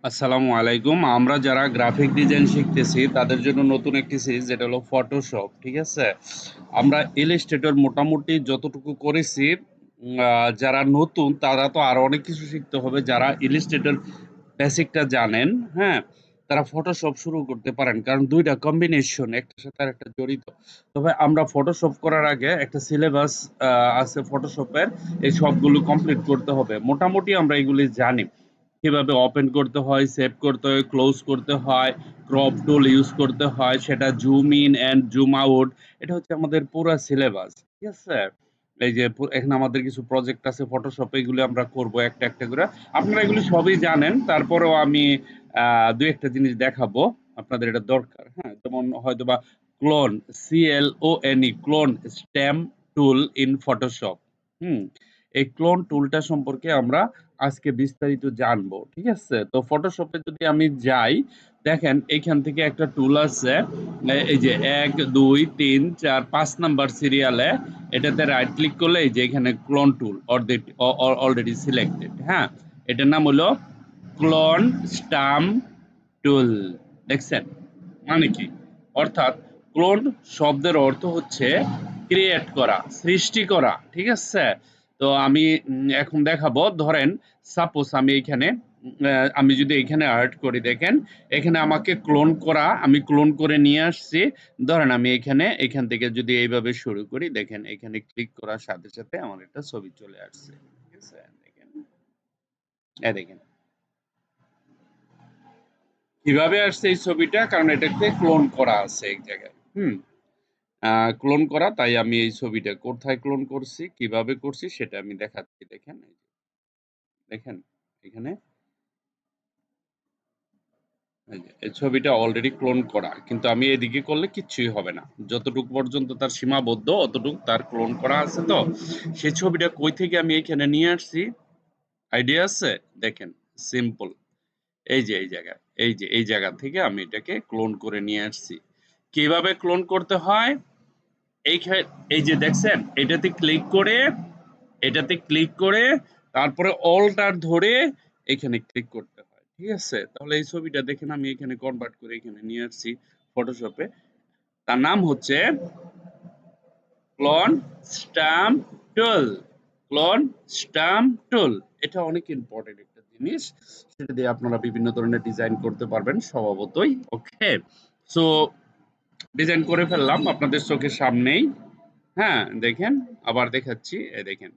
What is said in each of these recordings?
আসসালামু আলাইকুম। আমরা যারা গ্রাফিক ডিজাইন শিখতেছি তাদের জন্য নতুন একটি সিরিজ যেটা হলো ফটোশপ। ঠিক আছে? আমরা ইলাস্ট্রেটর মোটামুটি যতটুকু করেছি, যারা নতুন তারা তো আরো অনেক কিছু শিখতে হবে। যারা ইলাস্ট্রেটর বেসিকটা জানেন, হ্যাঁ? তারা ফটোশপ শুরু করতে পারেন। কারণ ২ টা কম্বিনেশন একটার সাথে আরেকটা জড়িত। তবে আমরা ফটোশপ করার আগে একটা সিলেবাস আ আছে ফটোশপের। এই সবগুলো কমপ্লিট করতে হবে। মোটামুটি আমরা এগুলি জানি। কিভাবে ওপেন করতে হয়, সেভ করতে হয়, ক্লোজ করতে হয়, ক্রপ টুল ইউজ করতে হয়, সেটা zoom in and zoom out. এটা হচ্ছে আমাদের পুরা সিলেবাস। ঠিক আছে? এই যে এখানে আমাদের কিছু প্রজেক্ট আছে ফটোশপে, এগুলো আমরা করব একটা, একটা করে। আপনারা এগুলো সবই জানেন। তারপরেও আমি ২-১ টা জিনিস দেখাবো। আপনাদের এটা দরকার। হ্যাঁ? যেমন হয়তোবা clone, CLONE clone stamp tool in Photoshop. হুম? এই ক্লোন টুলটা সম্পর্কে আমরা আজকে বিস্তারিত জানবো। ঠিক আছে? তো ফটোশপে যদি আমি যাই, দেখেন এইখান থেকে একটা টুল আছে। এই যে ১, ২, ৩, ৪, ৫ নাম্বার সিরিয়ালে এটাতে রাইট ক্লিক করলে এই যে এখানে ক্লোন টুল অলরেডি সিলেক্টেড। হ্যাঁ? এটার নাম হলো ক্লোন স্টাম্প টুল। দেখছেন? মানে কি? অর্থাৎ ক্লোন শব্দের অর্থ হচ্ছে ক্রিয়েট করা, সৃষ্টি করা। ঠিক আছে? তো আমি এখন দেখাবো। ধরেন সাপোজ আমি এইখানে আমি যদি এইখানে এড করি, দেখেন এখানে আমাকে ক্লোন করা, আমি ক্লোন করে নিয়ে আসছি। ধরেন আমি এখান থেকে যদি এইভাবে শুরু করি, দেখেন এখানে ক্লিক করার সাথে, সাথে আমার একটা ছবি চলে আসছে। ঠিক আছে? দেখেন। দেখেন। কিভাবে আসছে এই ছবিটা? কারণ এটাকে ক্লোন করা আছে এক জায়গায়। ক্লোন করা, তাই আমি এই ছবিটা কোথায় ক্লোন করছি, কিভাবে করছি সেটা আমি দেখাচ্ছি। দেখেন, দেখেন এখানে এই যে এই ছবিটা অলরেডি ক্লোন করা, কিন্তু আমি এদিকে করলে কিচ্ছুই হবে না। যতটুকু পর্যন্ত তার সীমাবদ্ধ অতটুকু তার ক্লোন করা আছে। তো সেই ছবিটা কই থেকে আমি এখানে নিয়ে আসছি, আইডিয়া আছে? দেখেন, সিম্পল। এই যে এই জায়গা, এই জায়গা থেকে আমি এটাকে ক্লোন করে নিয়ে আসছি। কিভাবে ক্লোন করতে হয়? এই যে দেখছেন, এটাতে ক্লিক করে তারপরে অল্টার ধরে এখানে ক্লিক করতে হয়। ঠিক আছে? তাহলে এই ছবিটা দেখেন আমি এখানে কনভার্ট করে এখানে নিয়ে আসছি ফটোশপে। তার নাম হচ্ছে ক্লোন স্টাম্প টুল। ক্লোন স্টাম্প টুল। এটা অনেক ইম্পর্টেন্ট একটা জিনিস। সেটা দিয়ে আপনারা বিভিন্ন ধরনের ডিজাইন করতে পারবেন স্বভাবতই। ওকে? সো ডিজাইন করে ফেললাম আপনাদের চোখের সামনেই। হ্যাঁ, দেখেন, আবার দেখাচ্ছি। দেখেন।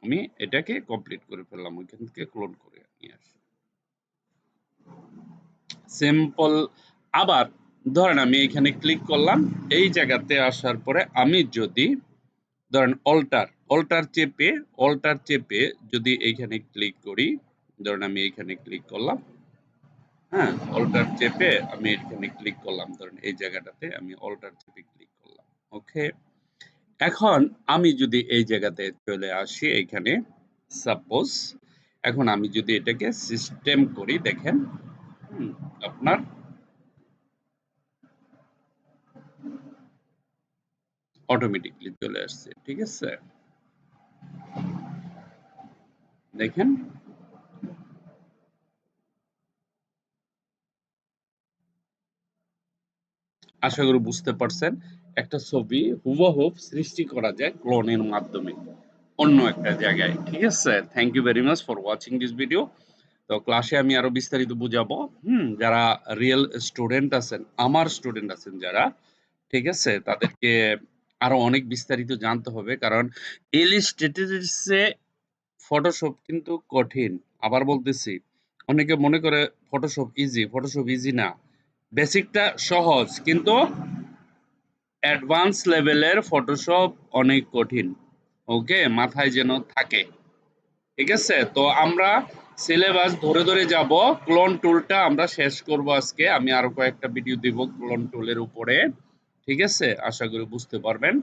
আমি এটাকে কমপ্লিট করে ফেললাম। ওইখান থেকে ক্লোন করে নিয়ে আসি। সিম্পল। আবার ধরেন আমি এখানে ক্লিক করলাম। এই জায়গাতে আসার পরে আমি যদি ধরেন অল্টার চেপে যদি এইখানে ক্লিক করি, ধরেন আমি এইখানে ক্লিক করলাম। হ্যাঁ, অল্টার চেপে আমি এখানে ক্লিক করলাম। ধরেন এই জায়গাটাতে আমি অল্টার চেপে ক্লিক করলাম। ওকে? এখন আমি যদি এই জায়গাতে চলে আসি, এইখানে সাপোজ এখন আমি যদি এটাকে সিস্টেম করি, দেখেন আপনার অটোমেটিকলি চলে আসছে। ঠিক আছে? দেখেন, আশা করি বুঝতে পারছেন। একটা ছবি হুবহু সৃষ্টি করা যায় ক্লোনের মাধ্যমে অন্য একটা জায়গায়। ঠিক আছে? Thank you very much for watching this video. তো ক্লাসে আমি আরো বিস্তারিত বুঝাবো। যারা রিয়েল স্টুডেন্ট আছেন, আমার স্টুডেন্ট আছেন যারা, ঠিক আছে? তাদেরকে আরো অনেক বিস্তারিত জানতে হবে। কারণ ইলাস্ট্রেটরসে ফটোশপ কিন্তু কঠিন। আবার বলতেছি, অনেকে মনে করে ফটোশপ ইজি। ফটোশপ ইজি না। বেসিকটা সহজ, কিন্তু অ্যাডভান্স লেভেলের ফটোশপ অনেক কঠিন। ওকে? মাথায় যেন থাকে। ঠিক আছে? তো আমরা সিলেবাস ধরে, ধরে যাব। ক্লোন টুলটা আমরা শেষ করব আজকে। আমি আরো কয়েকটা ভিডিও দিব ক্লোন টুলের উপরে। ঠিক আছে? আশা করি বুঝতে পারবেন।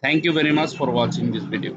Thank you very much for watching this video.